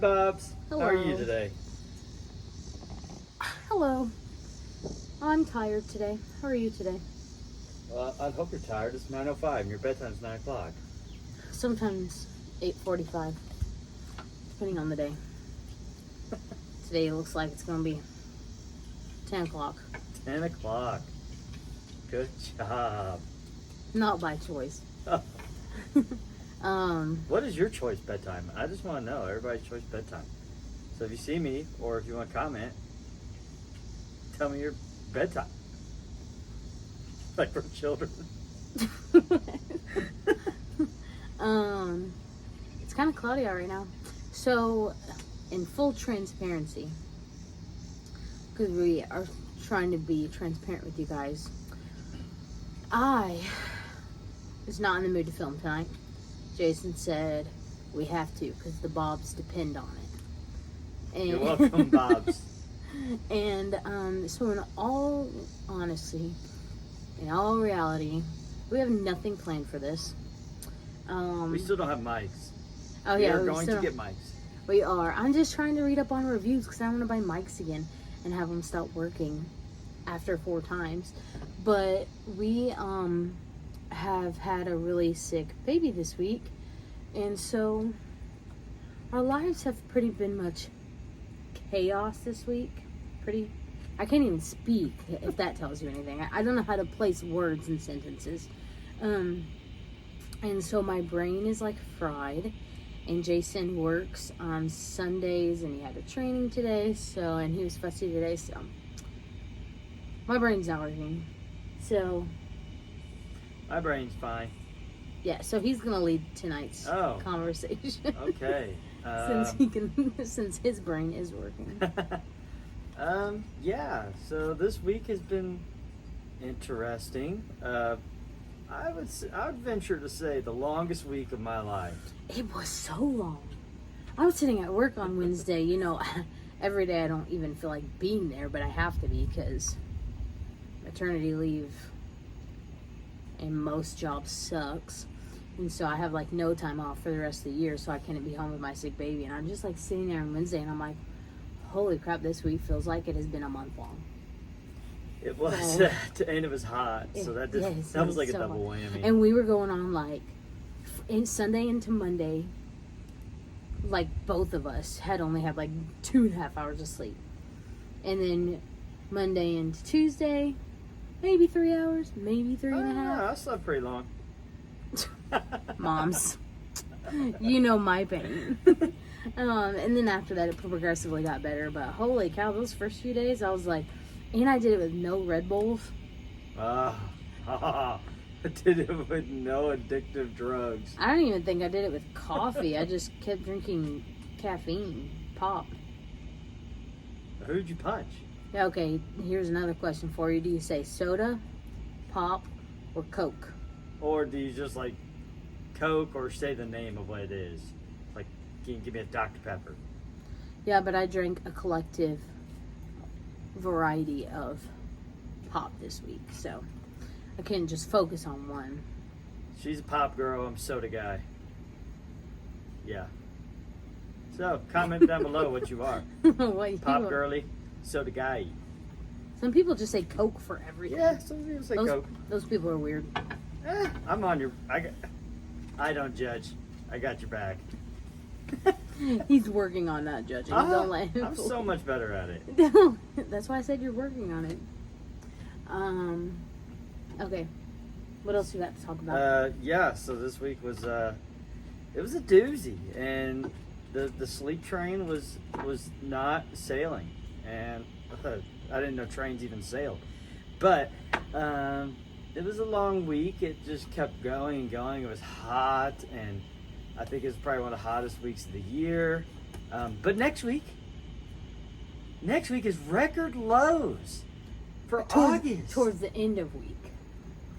Bobs. Hello. How are you today? Hello. I'm tired today. How are you today? I hope you're tired. It's 9:05 and your bedtime's 9 o'clock. Sometimes 8:45, depending on the day. Today it looks like it's going to be 10 o'clock. 10 o'clock. Good job. Not by choice. What is your choice bedtime? I just want to know everybody's choice bedtime. So if you see me or if you want to comment, tell me your bedtime. Like for children. It's kind of cloudy out right now. So, in full transparency, because we are trying to be transparent with you guys, I was not in the mood to film tonight. Jason said we have to because the Bobs depend on it. And You're welcome, Bobs. And so in all honesty, in all reality, we have nothing planned for this. We still don't have mics. Oh We yeah, are going to get mics. We are. I'm just trying to read up on reviews because I want to buy mics again and have them stop working after 4 times. But we have had a really sick baby this week, and so our lives have pretty been much chaos this week. I can't even speak, if that tells you anything. I don't know how to place words in sentences. And so my brain is like fried. And Jason works on Sundays and he had a training today, and he was fussy today, so my brain's not working. So My brain's fine. yeah, so he's gonna lead tonight's Oh. conversation. Okay. Since his brain is working. Yeah, so this week has been interesting. I would venture to say the longest week of my life. It was so long. I was sitting at work on Wednesday. You know, every day I don't even feel like being there, but I have to be because maternity leave in most jobs sucks. And so I have like no time off for the rest of the year, so I can't be home with my sick baby. And I'm just like sitting there on Wednesday and I'm like, holy crap, this week feels like it has been a month long. It was, and it was hot, so that was like a double whammy. And we were going on like in Sunday into Monday, like both of us had only had like 2.5 hours of sleep, and then Monday into Tuesday, maybe 3 hours, maybe 3.5. Yeah, I slept pretty long. Moms, you know my pain. And then after that, it progressively got better. But holy cow, those first few days, I was like. And I did it with no Red Bulls. I did it with no addictive drugs. I don't even think I did it with coffee. I just kept drinking caffeine, pop. Who'd you punch? Okay, here's another question for you. Do you say soda, pop, or Coke? Or do you just like Coke or say the name of what it is? Like, can you give me a Dr. Pepper? Yeah, but I drank a collective variety of pop this week, so I couldn't just focus on one. She's a pop girl, I'm soda guy. Yeah. So comment down below what you are. Pop girly, soda guy. Some people just say Coke for everything. Yeah, some people say Coke. Those people are weird. I'm on your I don't judge. I got your back. He's working on not judging. Don't let him. I'm so much better at it. That's why I said you're working on it. Okay. What else you got to talk about? Yeah. So this week was it was a doozy, and the sleep train was not sailing, and I didn't know trains even sailed, but it was a long week. It just kept going and going. It was hot, and I think it's probably one of the hottest weeks of the year. But next week is record lows for August. Towards the end of week.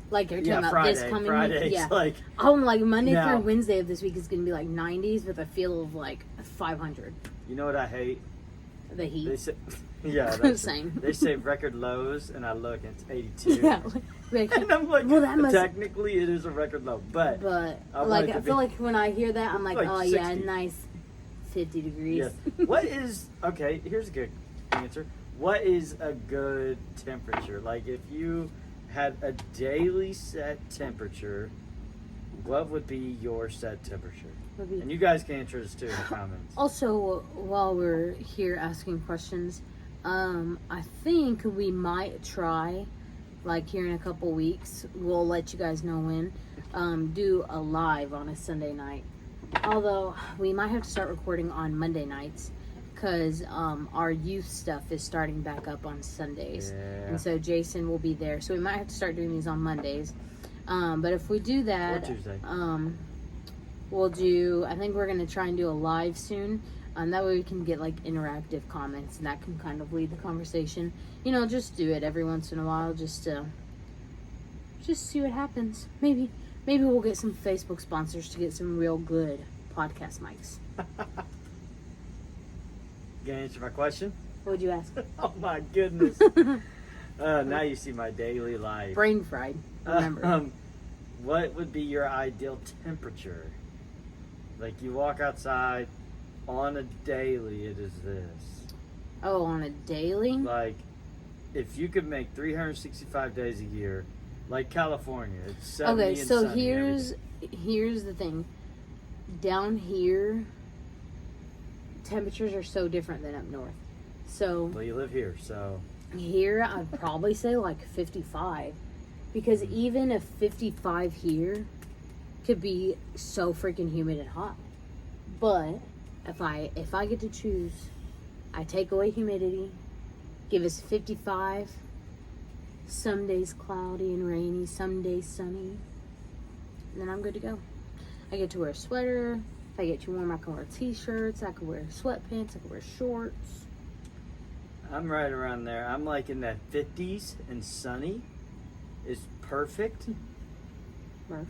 Like you're talking about Friday, this coming Friday's week? Yeah. Like, like Monday now, through Wednesday of this week is going to be like 90s with a feel of like 500. You know what I hate? The heat. They say, yeah, that's Same. They say record lows, and I look, and it's 82. Yeah. And I'm like, well, that must, technically it is a record low, but like I feel like when I hear that, I'm like, like oh yeah, 60. nice 50 degrees. Yeah. What is okay? Here's a good answer. What is a good temperature? Like if you had a daily set temperature, what would be your set temperature? Would be- And you guys can answer this too in the comments. Also, while we're here asking questions, I think we might try, like here in a couple weeks, we'll let you guys know when, do a live on a Sunday night. Although we might have to start recording on Monday nights because our youth stuff is starting back up on Sundays. Yeah. And so Jason will be there. So we might have to start doing these on Mondays. But if we do that, Or Tuesday. we'll do, I think we're going to try and do a live soon. That way we can get like interactive comments and that can kind of lead the conversation. You know, just do it every once in a while just to see what happens. Maybe we'll get some Facebook sponsors to get some real good podcast mics. You gonna answer my question? What would you ask? Oh my goodness. Now you see my daily life. Brain fried. Remember. What would be your ideal temperature? Like you walk outside on a daily, it is this. Oh, on a daily? Like if you could make 365 days a year, like California, it's 70 Okay, and so sunny every day. here's the thing. Down here, temperatures are so different than up north. So Well, you live here, so here, I'd probably say like 55. Because even a 55 here could be so freaking humid and hot. But if I get to choose, I take away humidity, give us 55, some days cloudy and rainy, some days sunny, and then I'm good to go. I get to wear a sweater. If I get too warm, I can wear t-shirts. I can wear sweatpants. I can wear shorts. I'm right around there. I'm like in that 50s and sunny is perfect. Murph.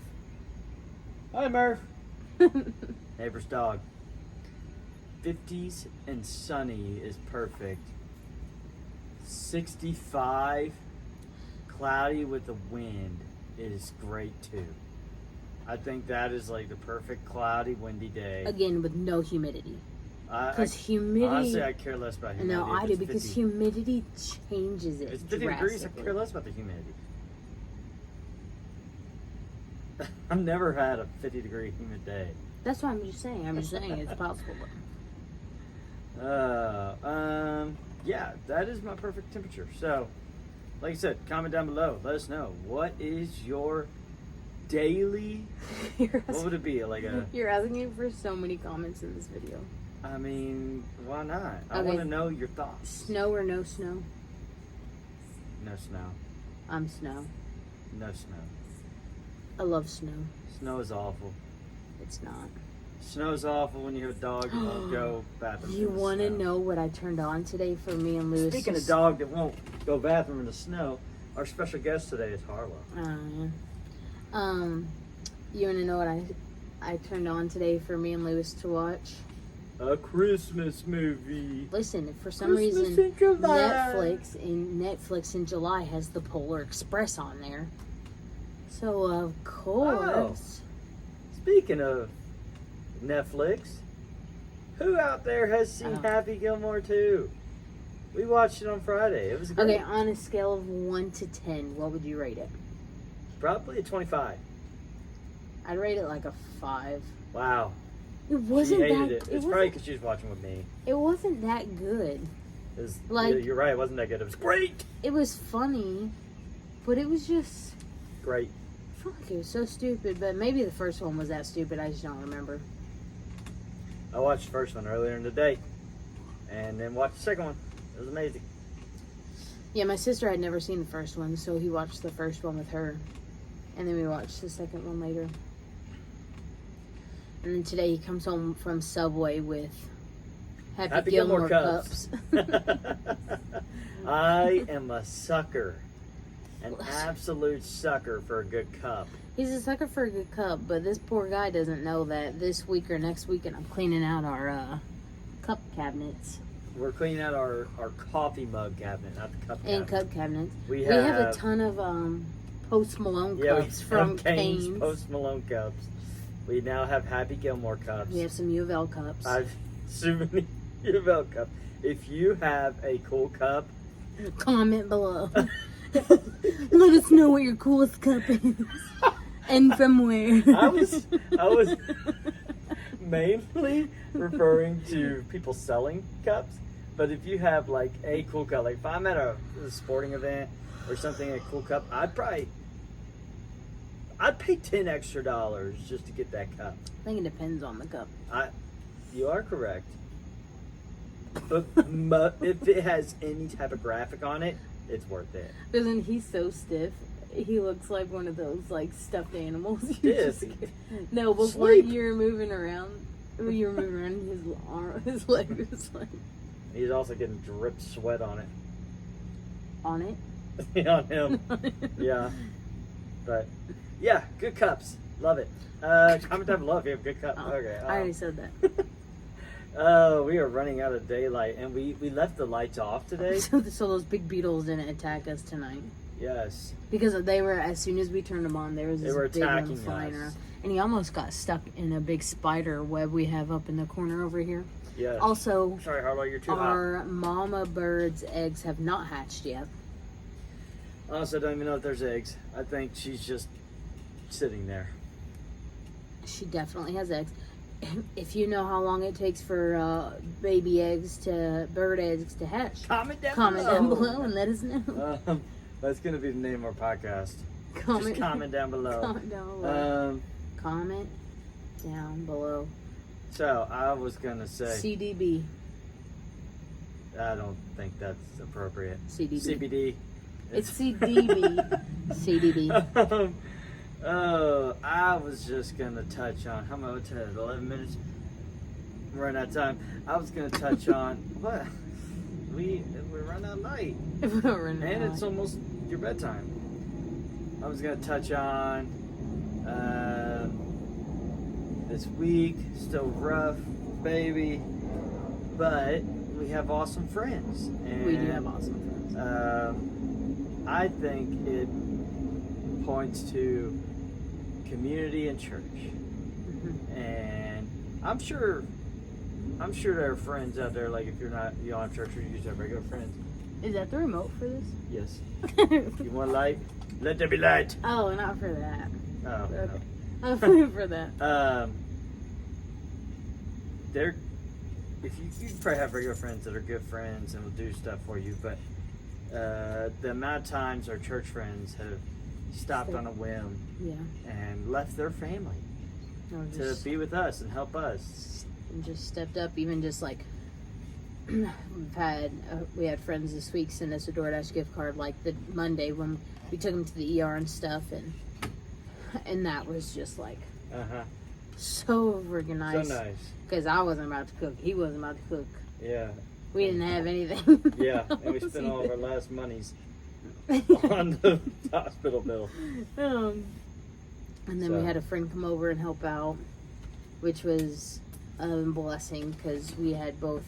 Hi, Murph. Neighbor's dog. 50s and sunny is perfect. 65 cloudy with the wind is great too. I think that is like the perfect cloudy, windy day. Again, with no humidity. Because I humidity... honestly, I care less about humidity. No, I if do it's because 50. humidity changes it If it's 50 degrees, I drastically. care less about the humidity. I've never had a 50-degree humid day. That's what I'm just saying. I'm just saying it's possible. Yeah, that is my perfect temperature. So, like I said, comment down below. Let us know. What is your daily, what would it be? Like a, You're asking for so many comments in this video. I mean, why not? I Okay. want to know your thoughts. Snow or no snow? No snow. I'm snow. No snow. I love snow. Snow is awful. It's not. Snow is awful when you have a dog that won't go bathroom. You in the want to snow. know what I turned on today for me and Lewis? Speaking of dog that won't go bathroom in the snow, our special guest today is Harlow. You want to know what I turned on today for me and Lewis to watch? A Christmas movie. Listen, for some Christmas reason, in July. Netflix in July has the Polar Express on there. So of course, Speaking of Netflix, who out there has seen Oh. Happy Gilmore 2? We watched it on Friday. It was great. okay. On a scale of 1 to 10, what would you rate it? Probably a 25. I'd rate it like a 5. Wow. It wasn't she hated that. it. It's wasn't- probably because she was watching with me. It wasn't that good. It was, Like- you're right. It wasn't that good. It was great. It was funny, but it was just. Great. Fuck, it was so stupid. But maybe the first one was that stupid. I just don't remember. I watched the first one earlier in the day, and then watched the second one. It was amazing. Yeah, my sister had never seen the first one, so he watched the first one with her, and then we watched the second one later. And then today he comes home from Subway with Happy Gilmore cups. I am a sucker. An absolute sucker for a good cup. He's a sucker for a good cup, but this poor guy doesn't know that this week or next weekend I'm cleaning out our cup cabinets We're cleaning out our coffee mug cabinet, not the cup and cabinet. cup cabinets. We We have a have- ton of Post Malone Yeah, we cups from have Cane's Cane's. Post Malone cups. We now have Happy Gilmore cups. We have some U of L cups. I've souvenir milk cup. If you have a cool cup, Comment below. Let us know what your coolest cup is. And from where. I was mainly referring to people selling cups. But if you have like a cool cup, like if I'm at a sporting event or something, a cool cup, I'd pay $10 extra just to get that cup. I think it depends on the cup. You are correct. But if it has any type of graphic on it, it's worth it. Because then he's so stiff. He looks like one of those like stuffed animals. Stiff? No, before Sleep. you were moving around, his leg was like He's also getting dripped sweat on it. on it. On him. Yeah. But yeah, good cups. Love it. Comment down below if you have good cups. Oh, Okay. I already said that. We are running out of daylight, and we left the lights off today. So those big beetles didn't attack us tonight. Yes. Because they were, as soon as we turned them on, there was They this were big one attacking flying us. around. And he almost got stuck in a big spider web we have up in the corner over here. Yes. Also, Sorry, Harlow, you're too hot. our mama bird's eggs have not hatched yet. Also, don't even know if there's eggs. I think she's just sitting there. She definitely has eggs. If you know how long it takes for bird eggs to hatch, Comment down comment below. down below and let us know. That's going to be the name of our podcast. Comment, Just comment down below. comment down below. Um, Comment down below. so, I was going to say, CDB. I don't think that's appropriate. CDB. CBD. It's CDB. CDB. I was just gonna touch on how much? 11 minutes. We're running out of time. I was gonna touch on what we're running out of night, and it's almost your bedtime. I was gonna touch on this week. Still rough, baby, but we have awesome friends. And We do have awesome friends. I think it points to community and church, and I'm sure there are friends out there. Like if you don't have church, you just have regular friends. Is that the remote for this? Yes. You want light? Let there be light. Oh, not for that. Oh. Okay. I'm for that. No. You probably have regular friends that are good friends and will do stuff for you, but the amount of times our church friends have stopped on a whim Yeah. and left their family Or to just, be with us and help us. and just stepped up, even just like we had friends this week send us a DoorDash gift card like the Monday when we took them to the ER and stuff, and that was just like so freaking nice. So nice. Because I wasn't about to cook. He wasn't about to cook. Yeah. We didn't have anything. Yeah. And we spent all of our last monies on the hospital bill. And then we So. had a friend come over and help out, which was a blessing because we had both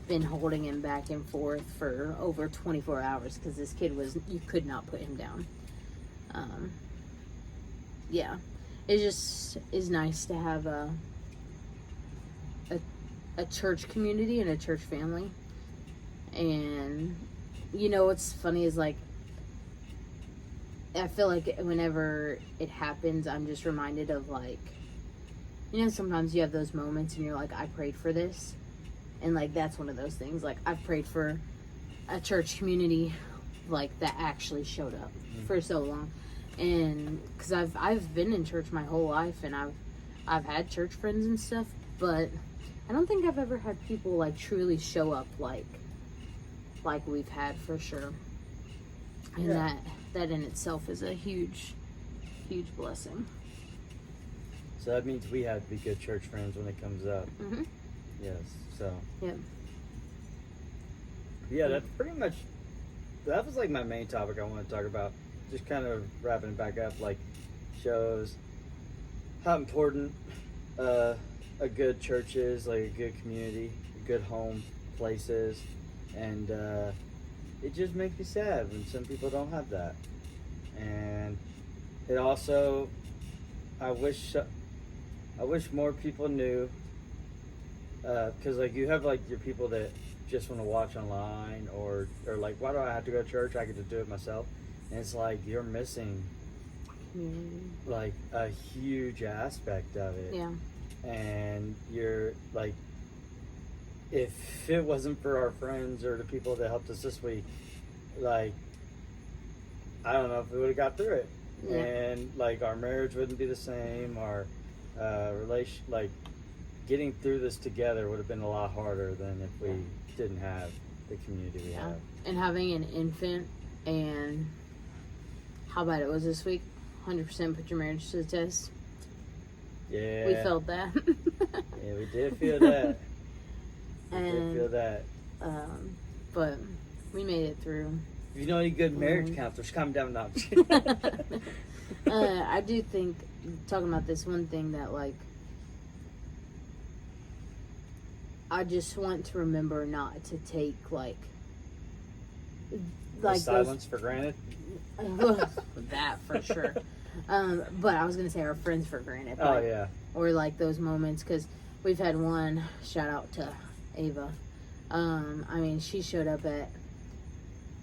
been holding him back and forth for over 24 hours because this kid you could not put him down. Yeah, it just is nice to have a church community and a church family. And you know what's funny is like I feel like whenever it happens, I'm just reminded of like, you know, sometimes you have those moments and you're like, I prayed for this. And like, that's one of those things. Like I've prayed for a church community like that actually showed up for so long. And cause I've been in church my whole life and I've had church friends and stuff, but I don't think I've ever had people like truly show up like we've had for sure. And Yeah. that in itself is a huge blessing. So that means we have to be good church friends when it comes up. Mm-hmm. Yes. So. Yep. Yeah, that's pretty much. That was like my main topic I want to talk about. Just kind of wrapping it back up, like shows how important a good church is, like a good community, a good home place is, and it just makes me sad when some people don't have that. And it also, I wish more people knew because like you have like your people that just want to watch online, or like, why do I have to go to church? I could just do it myself. And it's like you're missing like a huge aspect of it. Yeah. And you're like, if it wasn't for our friends or the people that helped us this week, like, I don't know if we would have got through it. Yeah. And like our marriage wouldn't be the same. Our relation, like getting through this together, would have been a lot harder than if we didn't have the community we have. And having an infant, and how bad it was this week, 100% put your marriage to the test. Yeah, We felt that. Yeah, we did feel that. We did And feel that. but we made it through. If you know any good marriage counselors, come down now. I do think, talking about this one thing, that like I just want to remember not to take like silence for granted. that for sure. But I was gonna say our friends for granted. Oh but- yeah. Or like those moments, because we've had one, shout out to Ava. I mean, she showed up at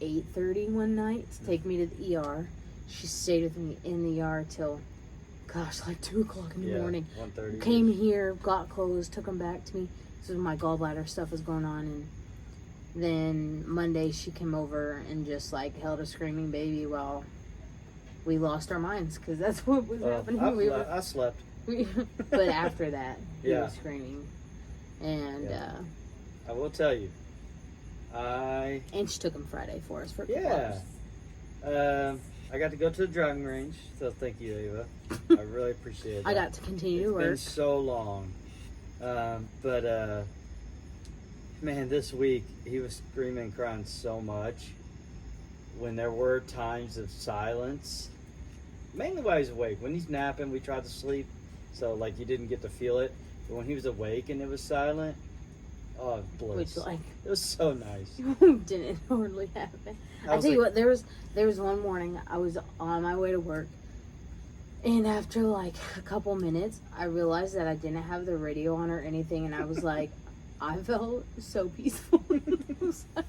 8:30 one night to take me to the ER. She stayed with me in the ER till, gosh, like 2 o'clock in the morning. 1:30. Came here, got clothes, took them back to me. So my gallbladder stuff was going on, and then Monday she came over and just like held a screaming baby while we lost our minds, because that's what was happening. I slept. But after that, he Yeah. was screaming, and Yeah. I will tell you, and she took him Friday for us for a couple yeah. hours. I got to go to the driving range, so thank you, Ava. I really appreciate it. I got to continue to It's been work. so long. But man, this week he was screaming and crying so much when there were times of silence. Mainly while he's awake. When he's napping, we tried to sleep, so like you didn't get to feel it. But when he was awake and it was silent, oh, bliss. Which like It was so nice. didn't hardly happen. I I was tell you like- what, there was one morning I was on my way to work, and after like a couple minutes, I realized that I didn't have the radio on or anything, and I was like, I felt so peaceful. I was like,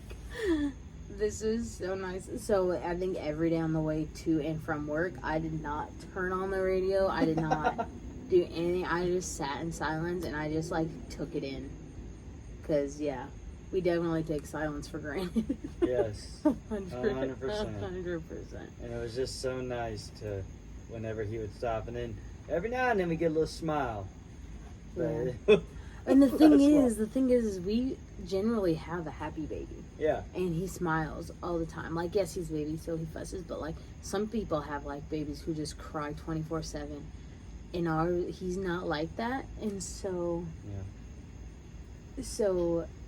this is so nice. So I think every day on the way to and from work, I did not turn on the radio. I did not do anything. I just sat in silence and I just like took it in. Cause yeah, we definitely take silence for granted. Yes. 100%. 100%. And it was just so nice to, whenever he would stop, and then every now and then we get a little smile. But And the thing That's is, we generally have a happy baby. yeah. And he smiles all the time. Like, yes, he's a baby, so he fusses, but like some people have like babies who just cry 24/7. And he's not like that. And so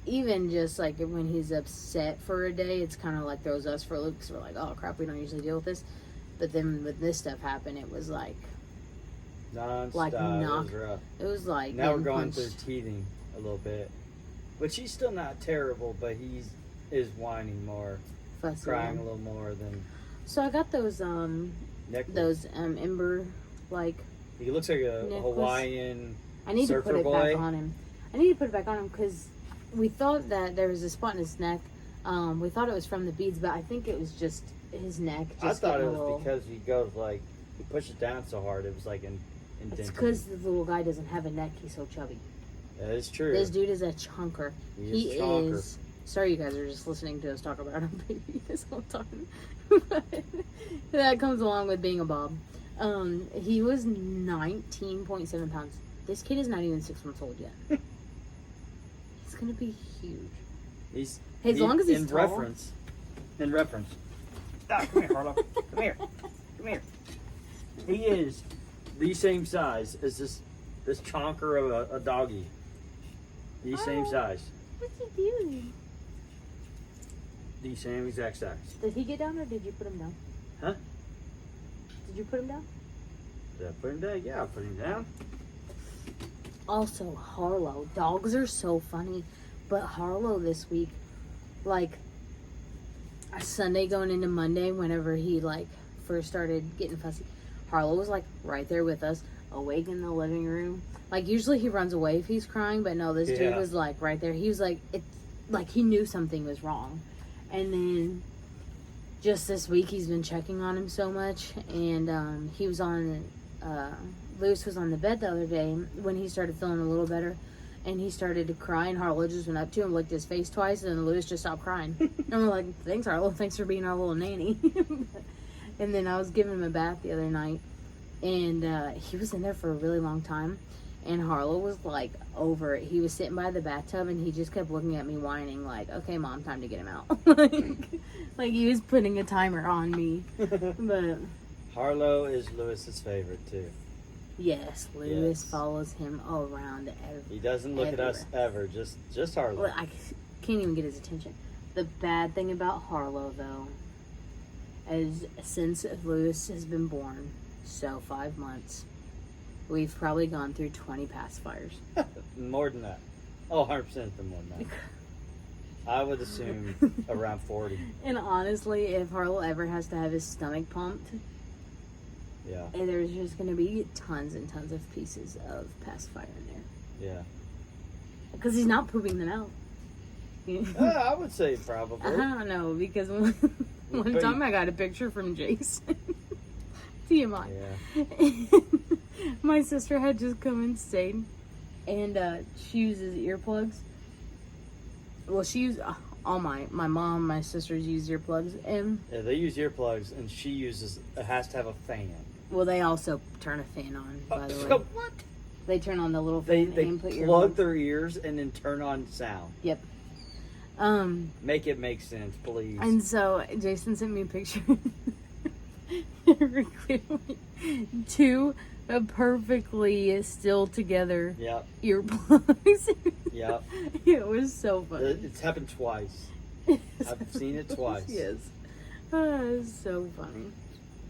even just like when he's upset for a day, it's kind of like throws us for a loop, because we're like, oh crap, we don't usually deal with this. But then with this stuff happen, it was like Non-stop. Like It knock- was rough. it was like Now we're getting going punched. through teething a little bit, which he's still not terrible, but is whining more, Fussing. crying a little more than So I got those necklace. ember, like, He looks like a necklace. Hawaiian. I need to Surfer put it boy. back on him. I need to put it back on him because we thought that there was a spot in his neck. We thought it was from the beads, but I think it was just his neck. I Just thought it getting was a little, because he goes like he pushes down so hard. It was like it's indented. because the little guy doesn't have a neck. He's so chubby. That is true. This dude is a chunker. He is chonker. is. Sorry, you guys are just listening to us talk about him baby this whole time. But that comes along with being a Bob. He was 19.7 pounds. This kid is not even 6 months old yet. He's gonna be huge. As long as he's in tall. reference. Ah, come here, Harlow. Come here. Come here. He is the same size as this chonker of a doggy. The same Oh. size. What's he doing? The same exact size. Did he get down or did you put him down? Huh? Did you put him down? Did I put him down? Yeah, I put him down. Also, Harlow. Dogs are so funny. But Harlow this week, like, Sunday going into Monday, whenever he, like, first started getting fussy, Harlow was, like, right there with us. awake in the living room. Like, usually he runs away if he's crying, but no, this dude Yeah. was like right there. He was like, he knew something was wrong. And then just this week, he's been checking on him so much. And he was Lewis was on the bed the other day when he started feeling a little better. And he started to cry, and Harlow just went up to him, licked his face twice, and then Lewis just stopped crying. And we're like, thanks, Harlow. Thanks for being our little nanny. And then I was giving him a bath the other night, and he was in there for a really long time. And Harlow was like over it. He was sitting by the bathtub, and he just kept looking at me, whining, like, okay, Mom, time to get him out. like he was putting a timer on me. But Harlow is Lewis's favorite too. yes, Lewis Yes. follows him around He doesn't look at us ever. Just Harlow. Well, I can't even get his attention. The bad thing about Harlow, though, is since Lewis has been born, so 5 months, we've probably gone through 20 pacifiers. More than that. Oh, 100% than more than that. I would assume around 40. And honestly, if Harlow ever has to have his stomach pumped, Yeah. there's just going to be tons and tons of pieces of pacifier in there. Yeah. Because he's not pooping them out. I would say probably. I don't know, because one But- time I got a picture from Jason. TMI. Yeah. My sister had just come and stayed, and she uses earplugs. Well, she used all my mom, my sisters use earplugs, and Yeah, they use earplugs, and she has to have a fan. well, they also turn a fan on. By the way, What? they turn on the little They fan and put plug earplugs. their ears and then turn on sound. Yep. Make it make sense, please. And so Jason sent me a picture. Very clearly, two perfectly still together Yep. earplugs. Yep. It was so funny. It's happened twice. I've seen it twice. Yes. It's so funny.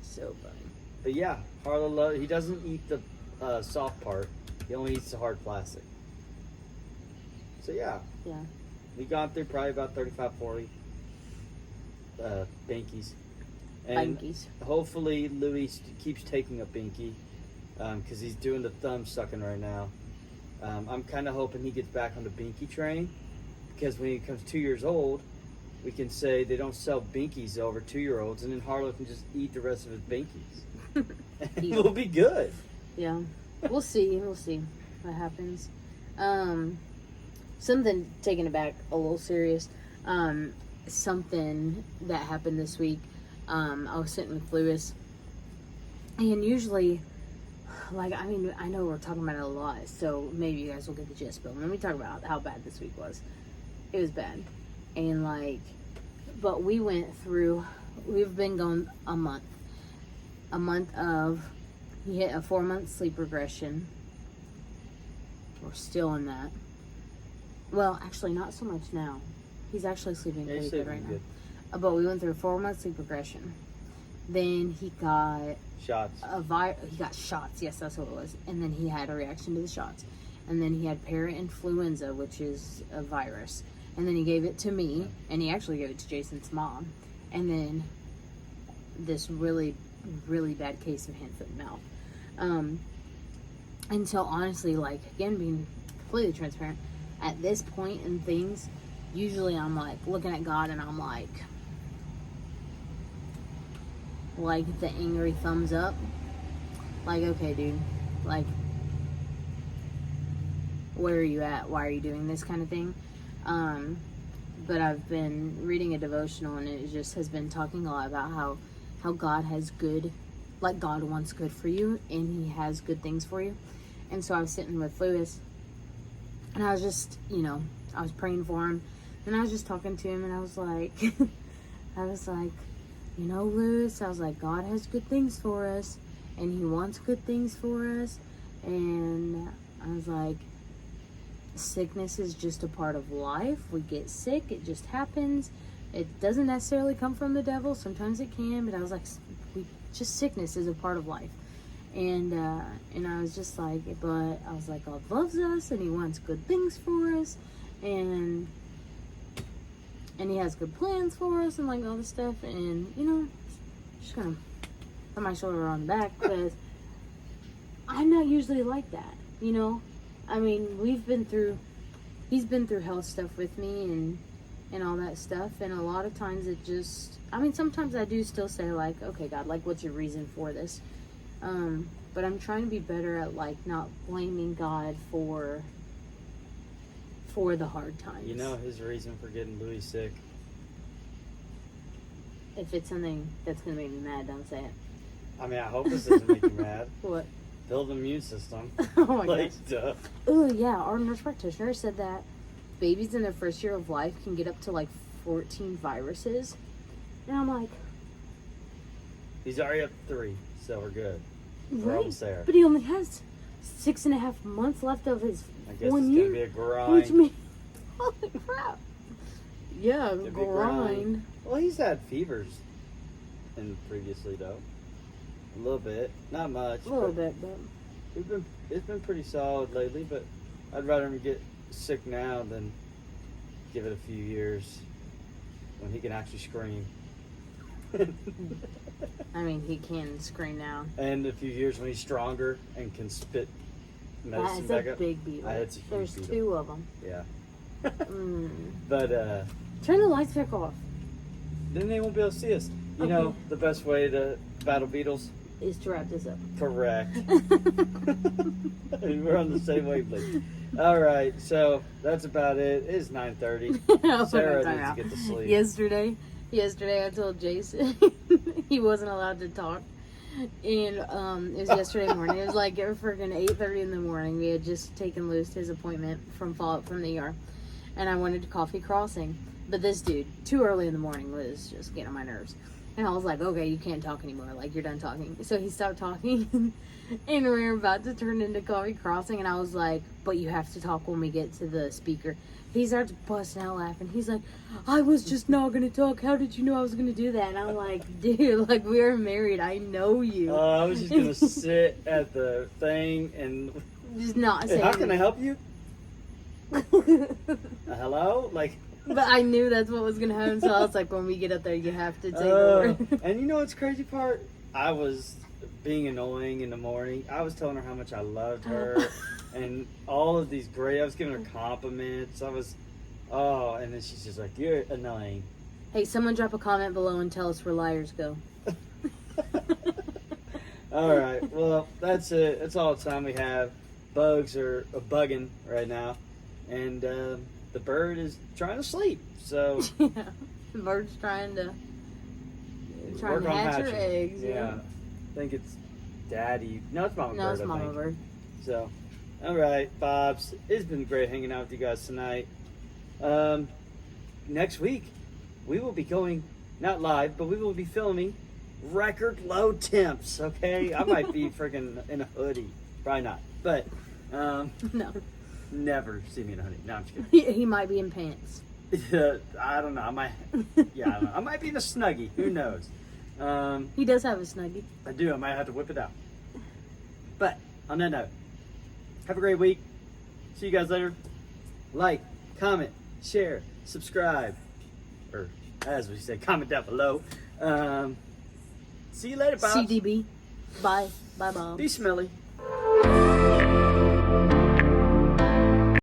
So funny. But yeah, Harlow, he doesn't eat the soft part. He only eats the hard plastic. So yeah. Yeah. We've gone through probably about 35, 40 binkies. And Binkies. hopefully Louis keeps taking a binky because he's doing the thumb sucking right now. I'm kind of hoping he gets back on the binky train because when he becomes 2 years old, we can say they don't sell binkies over 2-year-olds, and then Harlow can just eat the rest of his binkies. And we'll be good. Yeah. We'll see. We'll see what happens. Something taking it back a little serious. Something that happened this week. I was sitting with Lewis, and usually, like, I mean, I know we're talking about it a lot, so maybe you guys will get the gist, but let me talk about how bad this week was. It was bad. And, like, but we've been going a month. A month of, he hit a 4-month sleep regression. We're still in that. Well, actually, not so much now. He's actually sleeping pretty good right now. But we went through a 4-month sleep regression. Then he got Shots. he got shots. Yes, that's what it was. And then he had a reaction to the shots. And then he had parainfluenza, which is a virus. And then he gave it to me, and he actually gave it to Jason's mom. And then this really, really bad case of hand, foot, and mouth. And so honestly, like, again, being completely transparent, at this point in things, usually I'm like looking at God and I'm like the angry thumbs up. Like, okay, dude, like, where are you at? Why are you doing this kind of thing? But I've been reading a devotional, and it just has been talking a lot about how God has good, like, God wants good for you, and he has good things for you. And so I was sitting with Lewis, and I was just, I was praying for him, and I was just talking to him, and I was like, Lewis, I was like, God has good things for us, and he wants good things for us. And I was like, sickness is just a part of life. We get sick, it just happens. It doesn't necessarily come from the devil. Sometimes it can, but I was like, sickness is a part of life. And I was just like, but I was like, God loves us, and he wants good things for us, and he has good plans for us, and like all this stuff. And just gonna put my shoulder on the back, because I'm not usually like that, you know. I mean, he's been through health stuff with me and all that stuff, and a lot of times it just, I mean, sometimes I do still say like, okay, God, like, what's your reason for this? But I'm trying to be better at like not blaming God for the hard times. You know his reason for getting Louis sick? If it's something that's gonna make me mad, don't say it. I mean, I hope this doesn't make you mad. What? Build an immune system. Oh my Like, gosh. duh. Oh yeah, our nurse practitioner said that babies in their first year of life can get up to like 14 viruses. And I'm like, He's already up 3, so we're good. We're almost there. but he only has 6.5 months left of his I guess 1 it's year. gonna be a grind. Which means, holy crap. Yeah, It'd be a grind. Well, he's had fevers in previously though. A little bit, not much. A little but bit, but It's been pretty solid lately, but I'd rather him get sick now than give it a few years when he can actually scream. I mean, he can scream now. And a few years when he's stronger and can spit medicine That's back a up. big beetle. It's a huge There's beetle. 2 of them. Yeah. Mm. But Turn the lights back off. then they won't be able to see us. You know, Okay. the best way to battle beetles? Is to wrap this up. Correct. We're on the same wavelength. All right, so that's about it. It's 9:30. Sarah needs to get to sleep. Yesterday I told Jason he wasn't allowed to talk. And it was yesterday morning. It was like freaking 8:30 in the morning. We had just taken Lewis to his appointment from follow-up from the ER. And I wanted to coffee crossing. But this dude, too early in the morning, was just getting on my nerves. And I was like, okay, you can't talk anymore. Like, you're done talking. So he stopped talking. And we were about to turn into coffee crossing. And I was like, but you have to talk when we get to the speaker. He starts busting out laughing. He's like, I was just not going to talk. How did you know I was going to do that? And I'm like, dude, like, we are married. I know you. I was just going to sit at the thing and... Just not Hey, saying how can I help you? Hello? Like... But I knew that's what was going to happen. So I was like, when we get up there, you have to take over. And you know what's crazy part? I was being annoying in the morning. I was telling her how much I loved her and all of these great, I was giving her compliments. And then she's just like, you're annoying. Hey, someone drop a comment below and tell us where liars go. All right, well, that's it. That's all the time we have. Bugs are bugging right now. And the bird is trying to sleep. So Yeah. The bird's trying to work on hatch her hatching. eggs. Yeah. I think it's daddy. No, it's mama No, bird. it's I mama think. bird. So, all right, Bobs. It's been great hanging out with you guys tonight. Next week, we will be going, not live, but we will be filming record low temps, okay? I might be freaking in a hoodie. Probably not. But, No. never see me in a hoodie. No, I'm just kidding. He might be in pants. I don't know. I might know. I might be in a Snuggie. Who knows? He does have a Snuggie. I do. I might have to whip it out. But on that note, have a great week. See you guys later. Like, comment, share, subscribe, or as we say, comment down below. See you later, Bob. CDB. Bye. Bye, Mom. Be smelly.